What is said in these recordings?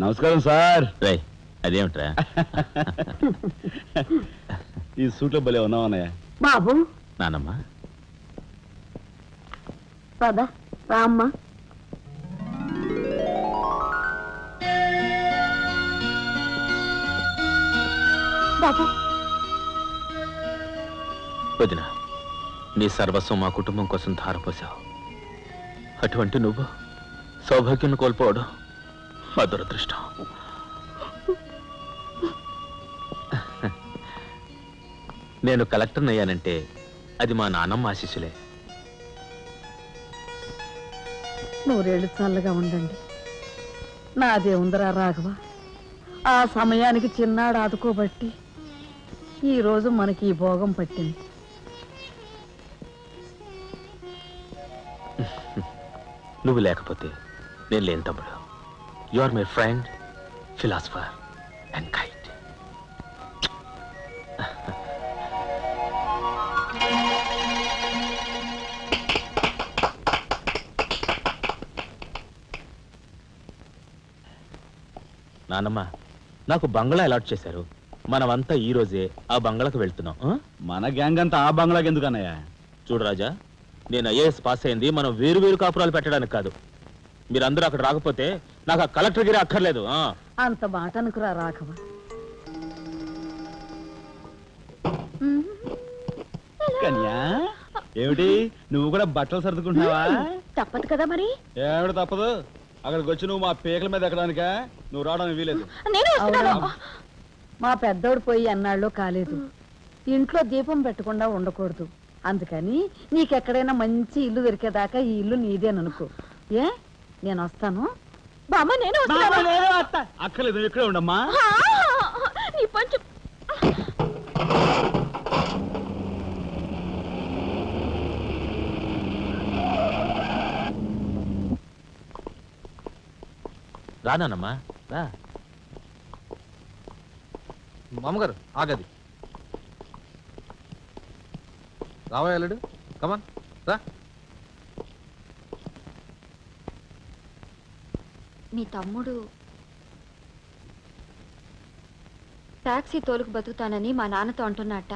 నమస్కారం సార్. అదేమిట్రా ఈ సూట్లో భలే ఉన్నావన్నయ్య. బాబు నానమ్మ పద రామ్మ. బాబు వదిన, నీ సర్వస్వం మా కుటుంబం కోసం ధారపోసావు. అటువంటి నువ్వు సౌభాగ్యం కోల్పోవడం మా దురదృష్టం. నేను కలెక్టర్ అయ్యానంటే అది మా నాన్నమ్మ ఆశీస్సులే. నూరేళ్ళు చల్లగా ఉండండి. నాదేముందరా రాఘవ, ఆ సమయానికి చిన్నాడు ఆదుకోబట్టి ఈరోజు మనకి ఈ భోగం పట్టింది. నువ్వు లేకపోతే నేను లేని తమ్ముడు. You are my friend, philosopher and guide. నానమ్మ, నాకు బంగ్లా అలాట్ చేశారు. మనమంతా ఈ రోజే ఆ బంగ్లాకు వెళ్తున్నాం. మన గ్యాంగ్ అంతా ఆ బంగ్లాకి ఎందుకన్నయ్య? చూడు రాజా, నేను ఐఏఎస్ పాస్ అయింది మనం వేరు వేరు కాపురాలు పెట్టడానికి కాదు. మీరందరూ అక్కడ రాకపోతే నాకు ఆ కలెక్టర్ గిరి అక్కర్లేదు. అంత మాట అనుకురా రాఘవ. కన్యా, ఏమిటి నువ్వు కూడా బట్టలు సర్దుకుంటున్నావా? తప్పదు కదా మరి. ఏమిటి తప్పదు? అక్కడికి వచ్చి నువ్వు మా పీకల మీద ఎక్కడానికా? నువ్వు రావడానికి వీలేదు. మా పెద్దోడు పోయి అన్నాళ్ళు కాలేదు. ఇంట్లో దీపం పెట్టకుండా ఉండకూడదు. అందుకని నీకెక్కడైనా మంచి ఇల్లు దొరికేదాకా ఈ ఇల్లు నీదేననుకో. ఏ నేను వస్తాను. బామ్మ నేను అక్కర్లేదు, ఇక్కడే ఉండమ్మా. నీ పంచు రానానమ్మా రా. మామగారు ఆగది. రావాయలుడు కమాన్ రా. మీ తమ్ముడు టాక్సీ తోలుకు బతుకుతానని మా నాన్నతో అంటున్నట్ట.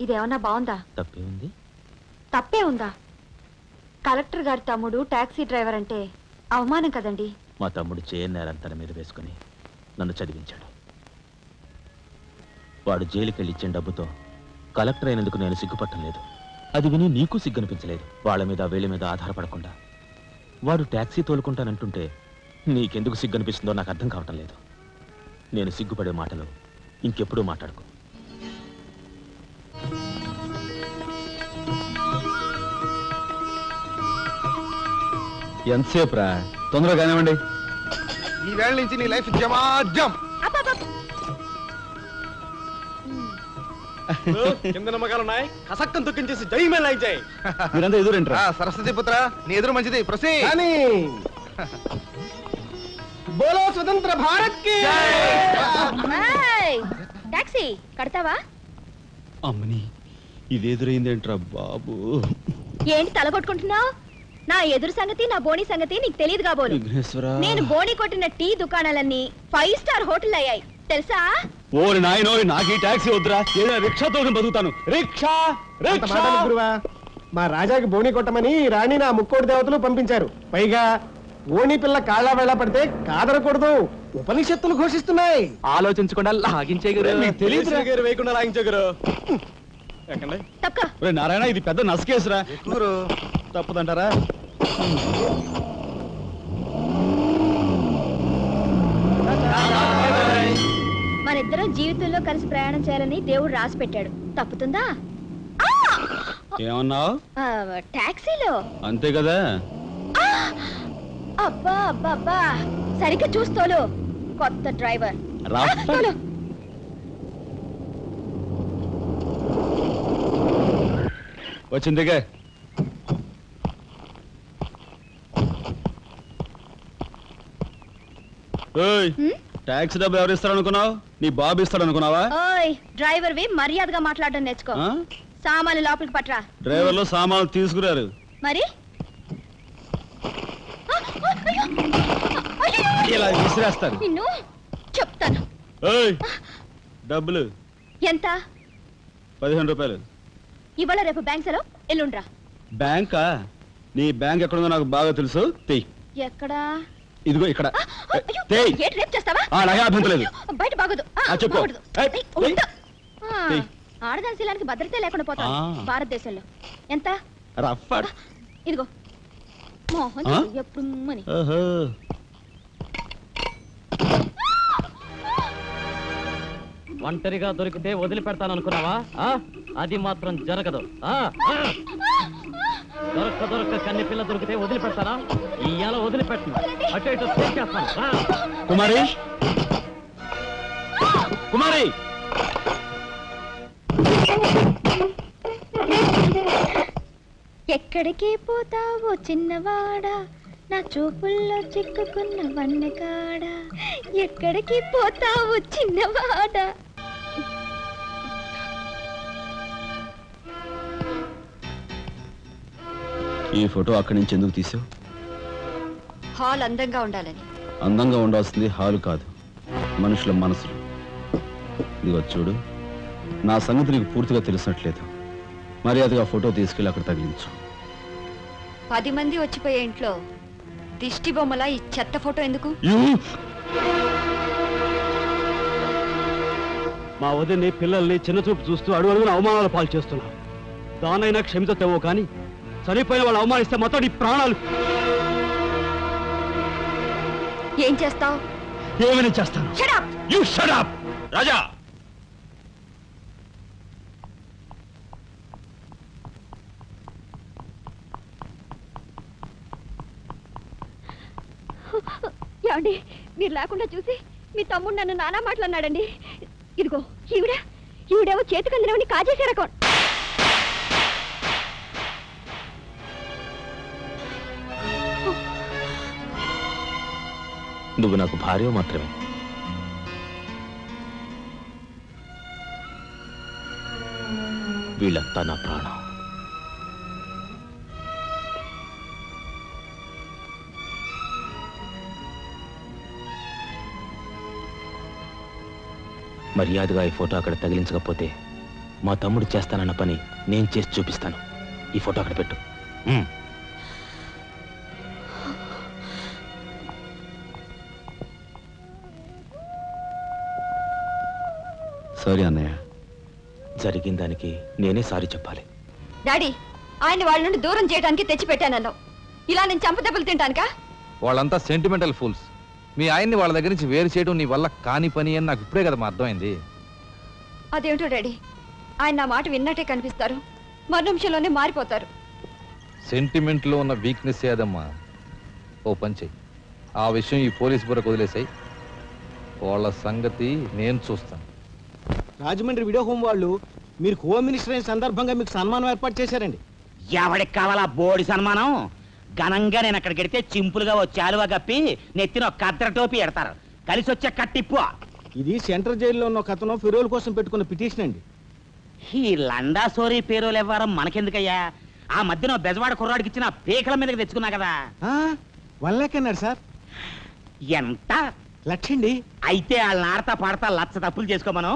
ఇదేమన్నా బాగుందా? తప్పే ఉంది. తప్పే ఉందా? కలెక్టర్ గారి తమ్ముడు టాక్సీ డ్రైవర్ అంటే అవమానం కదండి. మా తమ్ముడు చేయనేరం తన మీద వేసుకుని నన్ను చదివించాడు. వాడు జైలుకెళ్ళి ఇచ్చిన డబ్బుతో కలెక్టర్ అయినందుకు నేను సిగ్గుపట్టం లేదు. అది విని నీకు సిగ్గనిపించలేదు. వాళ్ళ మీద వీళ్ళ మీద ఆధారపడకుండా వాడు టాక్సీ తోలుకుంటానంటుంటే నీకెందుకు సిగ్గనిపిస్తుందో నాకు అర్థం కావటం లేదు. నేను సిగ్గుపడే మాటలు ఇంకెప్పుడూ మాట్లాడుకో. ఎంతసేపు రా? తొందరగా కానివ్వండి. ఈ వేళ నుంచి నీ లైఫ్ జమాజం. కింద నమ్మకాలు ఉన్నాయి. కసక్కం తొక్కించేసి జై మే లైక్ జై. మీరంతా ఎదురేంట్రా? సరస్వతి పుత్ర, నీ ఎదురు మంచిది. ప్రసీ బోలో స్వతంత్ర భారత్ కి టాక్సీ కడతావా? అమ్మని ఇదేదురైందేంట్రా బాబు? ఏంటి తలగొట్టుకుంటున్నావు? నా ఎదురు సంగతి నా బోని సంగతి నీకు తెలియదు కాబోలు. నేను బోని కొట్టిన టీ దుకాణాలన్నీ 5 స్టార్ హోటల్ అయ్యాయి తెలుసా? ఓరి నాయనో, నాకు ఈ టాక్సీ వద్దురా. ఏదైనా రిక్షాతో బతుకుతాను. రిక్షా గురువా, మా రాజాకి బోని కొట్టమని రాణి నా ముక్కోటి దేవతలు పంపించారు. పైగా ఓణి పిల్ల కాళ్ళ వేళ పడితే కాదరకూడదు ఉపనిషత్తులు ఘోషిస్తున్నాయి. ఆలోచించకుండా లాగించే తెలియదు వేయకుండా లాగించగరు. నారాయణ, ఇది పెద్ద నసకేసురా. తప్పదంటారా? మనిద్దరం జీవితంలో కలిసి ప్రయాణం చేయాలని దేవుడు రాసి పెట్టాడు. తప్పుతుందా? ఏమన్నావు? టాక్సీలో అంతే కదా. అబ్బా అబ్బా అబ్బా, సరిగ్గా చూస్తోలు. కొత్త డ్రైవర్ వచ్చిందిగా. టాక్సీ డబ్బు ఎవరు ఇస్తారు అనుకున్నావు? నీ బాబు ఇస్తాడు అనుకున్నావా? ఓయ్ డ్రైవర్ వి మర్యాదగా మాట్లాడడం నేర్చుకో. సామాన్లు లోపలికి పట్రా. డ్రైవర్లు సామాన్లు తీసుకురారు. మరి ఇలా విసిరేస్తారు. నిన్ను చెప్తాను. ఏయ్, డబ్బులు ఎంత? 15 రూపాయలు. ఇవాళ రేపు బ్యాంక్ సెలవు, ఎల్లుండ్రా. బ్యాంకా? నీ బ్యాంక్ ఎక్కడుందో నాకు బాగా తెలుసు. తెయ్. ఎక్కడా? ఇదిగో ఇక్కడ. అయ్యో, తెయ్. ఏంటి రేపు చేస్తావా? అలాగే అభ్యంతరం లేదు. బయట బాగోదు. చెప్పు. బాగోదు. ఏయ్, ఏయ్, ఏయ్. ఉండు. ఏయ్. ఆడదాని శీలానికి భద్రత లేకుండా పోతాం భారతదేశంలో. ఎంత? Rough at. ఇదిగో మోహన్ ఎప్పుడు మని. ఓహో. ఒంటరిగా దొరికితే వదిలిపెడతాను అనుకున్నావా? అది మాత్రం జరగదు. దొరక్క కన్ని పిల్ల దొరికితే వదిలిపెడతానా? ఇయ్యాల వదిలిపెట్టను, అటు ఇటు చేస్తాను. కుమారి, కుమారి, ఎక్కడికి పోతావో చిన్నవాడా, నా చూపుల్లో చిక్కుకున్న వన్నకాడ. ఎక్కడికి పోతావో చిన్నవాడా. ఈ ఫోటో అక్కడి నుంచి ఎందుకు తీసావు? హాల్ అందంగా ఉండాలని. అందంగా ఉండాల్సింది హాలు కాదు, మనుషుల మనసులు. ఇదిగో చూడు, నా సంగతి నీకు పూర్తిగా తెలిసినట్లేదు. మర్యాదగా ఫోటో తీసుకెళ్ళి అక్కడ తగిలించు. 10 మంది వచ్చిపోయే ఇంట్లో దిష్టి బొమ్మల ఈ చెత్త ఫోటో ఎందుకు? మా వదిని పిల్లల్ని చిన్న చూపు చూస్తూ అడుగున అవమానాలు పాలు చేస్తున్నా. దానైనా క్షమితేమో కానీ చనిపోయిన వాళ్ళు అవమానిస్తే మొత్తం నీ ప్రాణాలు. ఏం చేస్తావు? ఏమైనా చేస్తాను. యు షట్ అప్ రాజా. ఏమండి, మీరు లేకుండా చూసి మీ తమ్ముడు నన్ను నానా మాట్లాడినాడండి. ఇదిగో ఈవిడేమో చేతికందినవని కాజేసే రకం. నువ్వు నాకు భార్య మాత్రమే. వీళ్ళంతా నా ప్రాణం. మర్యాదగా ఈ ఫోటో అక్కడ తగిలించకపోతే మా తమ్ముడు చేస్తానన్న పని నేను చేసి చూపిస్తాను. ఈ ఫోటో అక్కడ పెట్టు. సారీ అన్నయ్య. జరిగిన దానికి నేనే సారీ చెప్పాలి. డాడీ, ఆయన్ని వాళ్ళ నుండి దూరం చేయడానికి తెచ్చిపెట్టానన్నావు. ఇలా నేను చంపదెబ్బలు తింటానుకా? వాళ్ళంతా సెంటిమెంటల్ ఫూల్స్. మీ ఆయన్ని వాళ్ళ దగ్గర నుంచి వేరు చేయడం నీ వల్ల కాని పని అని నాకు ఇప్పుడే కదా అర్థమైంది. అదేమిటో డాడీ, ఆయన నా మాట విన్నట్టే కనిపిస్తారు, మరు నిమిషంలోనే మారిపోతారు. సెంటిమెంట్లో ఉన్న వీక్నెస్ ఏదమ్మా. ఓ పని చెయ్యి, ఆ విషయం ఈ పోలీస్ బుర్రకు వదిలేసాయి. వాళ్ళ సంగతి నేను చూస్తాను. రాజమండ్రి వీడియో హోమ్ వాళ్ళు మీరు హోమ్ మినిస్టర్ అయిన సందర్భంగా మీకు సన్మానం ఏర్పాటు చేశారండి. ఎవడికి కావాలా బోడి సన్మానం? ఘనంగా నేను అక్కడికి వెడితే చింపులుగా వచ్చి ఆలువ కప్పి నెత్తిన కద్దర టోపీ ఎడతారు. కలిసి వచ్చే కట్టిప్పు. ఇది సెంట్రల్ జైల్లో ఉన్న ఒక అతను ఫిరోల్ కోసం పెట్టుకున్న పిటిషన్ అండి. ఈ లండా సోరీ పేరోలు ఇవ్వడం మనకెందుకయ్యా? ఆ మధ్యన బెజవాడ కుర్రాడికి ఇచ్చిన పీకల మీదకి తెచ్చుకున్నా కదా. 1 lakh అన్నాడు సార్. ఎంత? 1,00,000 అండి. అయితే వాళ్ళని ఆడతా పాడతా లచ్చ తప్పులు చేసుకోమను.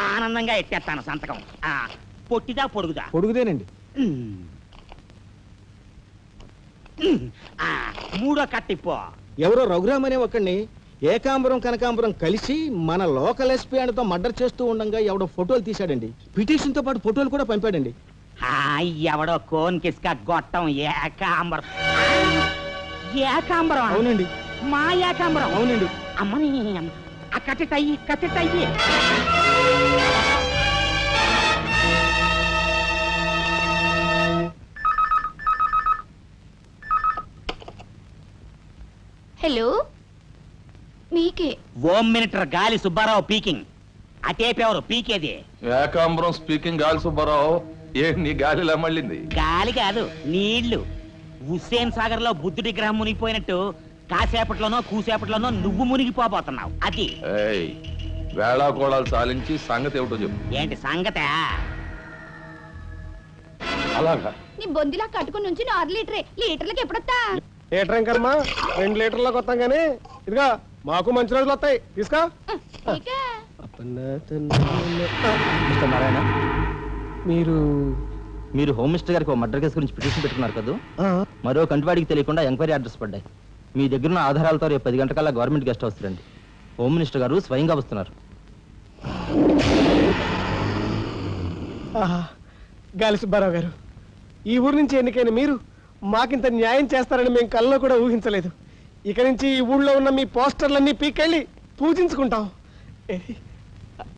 ఆనందంగా ఎట్టేస్తాను సంతకం. పొట్టిదా పొడుగుదా? పొడుగుదేనండి. మూడో కట్టిప్పు. ఎవరో రఘురామ్ అనే ఒకడిని ఏకాంబరం కనకాంబరం కలిసి మన లోకల్ ఎస్పీ అండ్తో మర్డర్ చేస్తూ ఉండగా ఎవడో ఫోటోలు తీశాడండి. పిటిషన్ తో పాటు ఫోటోలు కూడా పంపాడండి. ఎవడో కోన్ కిస్క గొట్టం ఏకాంబరం. ఏకాంబరం? అవునండి. మా ఏకాంబరం? అవునండి. అమ్మని కట్టెటయ్యి కట్టెటయ్యి. హలో, మీకే. హోమ్ మినిస్టర్ గాలి సుబ్బారావు పీకింగ్. అటేపెవరు పీకేది? ఏకాంబరం స్పీకింగ్. గాలి సుబ్బారావు, ఏ నీ గాలిలా మళ్ళింది? గాలి కాదు, నీళ్లు. హుస్సేన్ సాగర్ లో బుద్ధుడి గ్రహం మునిగిపోయినట్టు కాసేపట్లోనో కూసేపట్లోనో నువ్వు మునిగిపోబోతున్నావు. అది వేళాకోళాలు సాలించి సంగతి ఏమిటో చెప్పు. ఏంటి సంగతే? అలాగా నీ బొందిలా కట్టుకుని నుంచి 6 లీటర్లకి ఎప్పుడొస్తా? లీటర్ ఇంకమ్మా 2 లీటర్లకు వస్తాం కానీ ఇదిగా మాకు మంచి రోజులు వస్తాయి తీసుకో మిస్టర్ నారాయణ, మీరు మీరు హోమ్ మినిస్టర్ గారికి ఒక మర్డర్ కేసు గురించి పిటిషన్ పెట్టుకున్నారు కదా. మరో కంటివాడికి తెలియకుండా ఎంక్వైరీ అడ్రస్ పడ్డాయి. మీ దగ్గర ఉన్న ఆధారాలతో రేపు 10 గంటకల్లా గవర్నమెంట్ గెస్ట్ హౌస్ రండి. హోమ్ మినిస్టర్ గారు స్వయంగా వస్తున్నారు. గాలి సుబ్బారావు గారు, ఈ ఊరు నుంచి ఎన్నికైన మీరు మాకింత న్యాయం చేస్తారని మేము కల్లో కూడా ఊహించలేదు. ఇక నుంచి ఈ ఊళ్ళో ఉన్న మీ పోస్టర్లన్నీ పీకెళ్ళి పూజించుకుంటాం.